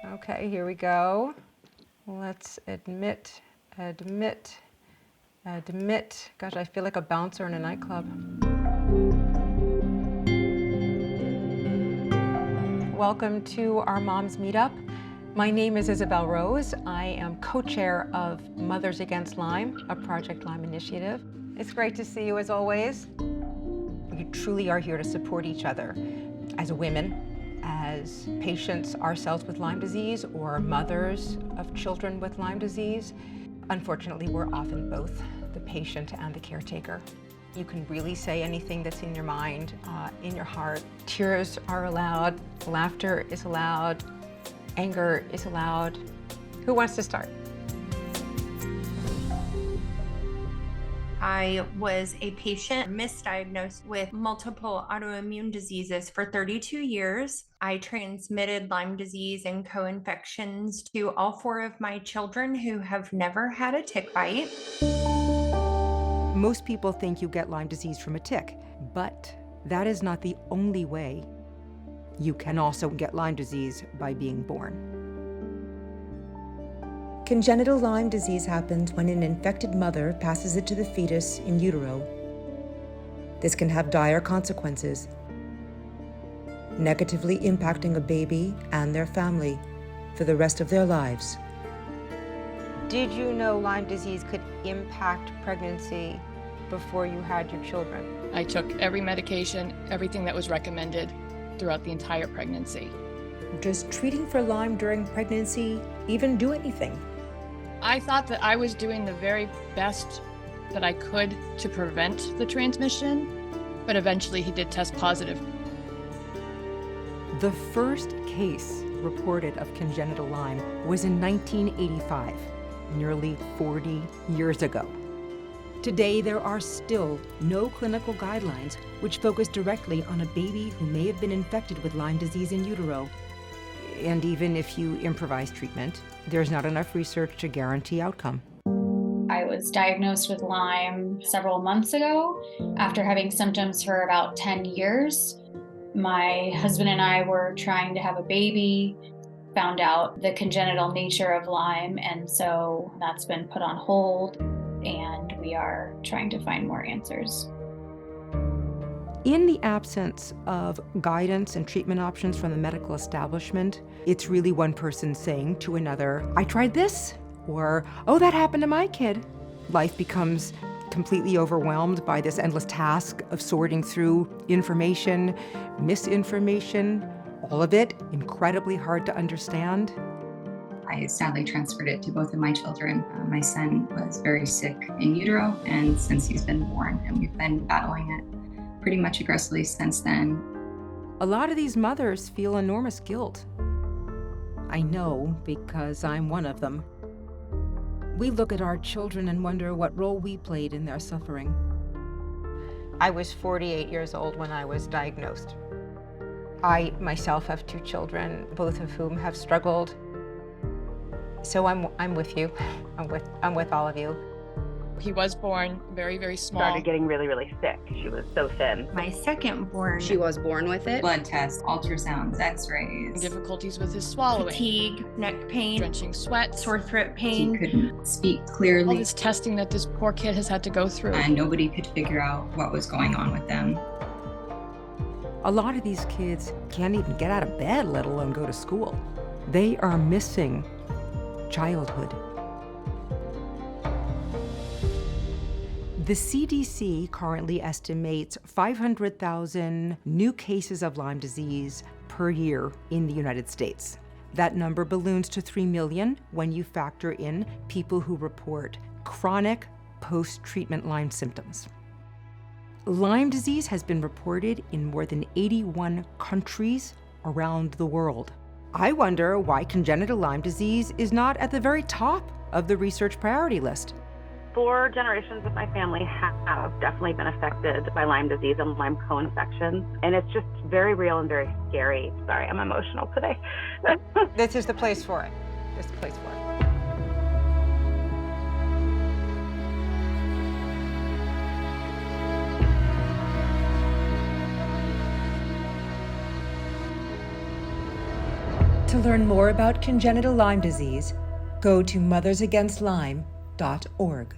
Okay, here we go. Let's admit. Gosh, I feel like a bouncer in a nightclub. Welcome to our Moms Meetup. My name is Isabel Rose. I am co-chair of Mothers Against Lyme, a Project Lyme initiative. It's great to see you as always. We truly are here to support each other as women, as patients ourselves with Lyme disease, or mothers of children with Lyme disease. Unfortunately, we're often both the patient and the caretaker. You can really say anything that's in your mind, in your heart. Tears are allowed, laughter is allowed, anger is allowed. Who wants to start? I was a patient misdiagnosed with multiple autoimmune diseases for 32 years. I transmitted Lyme disease and co-infections to all 4 of my children who have never had a tick bite. Most people think you get Lyme disease from a tick, but that is not the only way. You can also get Lyme disease by being born. Congenital Lyme disease happens when an infected mother passes it to the fetus in utero. This can have dire consequences, negatively impacting a baby and their family for the rest of their lives. Did you know Lyme disease could impact pregnancy before you had your children? I took every medication, everything that was recommended throughout the entire pregnancy. Does treating for Lyme during pregnancy even do anything? I thought that I was doing the very best that I could to prevent the transmission, but eventually he did test positive. The first case reported of congenital Lyme was in 1985, nearly 40 years ago. Today, there are still no clinical guidelines which focus directly on a baby who may have been infected with Lyme disease in utero. And even if you improvise treatment, there's not enough research to guarantee outcome. I was diagnosed with Lyme several months ago after having symptoms for about 10 years. My husband and I were trying to have a baby, found out the congenital nature of Lyme, and so that's been put on hold, and we are trying to find more answers. In the absence of guidance and treatment options from the medical establishment, it's really one person saying to another, I tried this, or, oh, that happened to my kid. Life becomes completely overwhelmed by this endless task of sorting through information, misinformation, all of it incredibly hard to understand. I sadly transferred it to both of my children. My son was very sick in utero, and since he's been born, and we've been battling it pretty much aggressively since then. A lot of these mothers feel enormous guilt. I know because I'm one of them. We look at our children and wonder what role we played in their suffering. I was 48 years old when I was diagnosed. I myself have 2 children, both of whom have struggled. So I'm with you. I'm with all of you. He was born very, very small. Started getting really, really sick. She was so thin. My second born, She was born with it. Blood tests, ultrasounds, x-rays. Difficulties with his swallowing. fatigue, neck pain, Drenching sweat. sore throat He pain. couldn't speak All clearly, this testing that this poor kid has had to go through. and nobody could figure out what was going on with them. A lot of these kids can't even get out of bed, let alone go to school. They are missing childhood. The CDC currently estimates 500,000 new cases of Lyme disease per year in the United States. That number balloons to 3 million when you factor in people who report chronic post-treatment Lyme symptoms. Lyme disease has been reported in more than 81 countries around the world. I wonder why congenital Lyme disease is not at the very top of the research priority list. 4 generations of my family have definitely been affected by Lyme disease and Lyme co-infections, and it's just very real and very scary. Sorry, I'm emotional today. This is the place for it. This is the place for it. To learn more about congenital Lyme disease, go to mothersagainstlyme.org.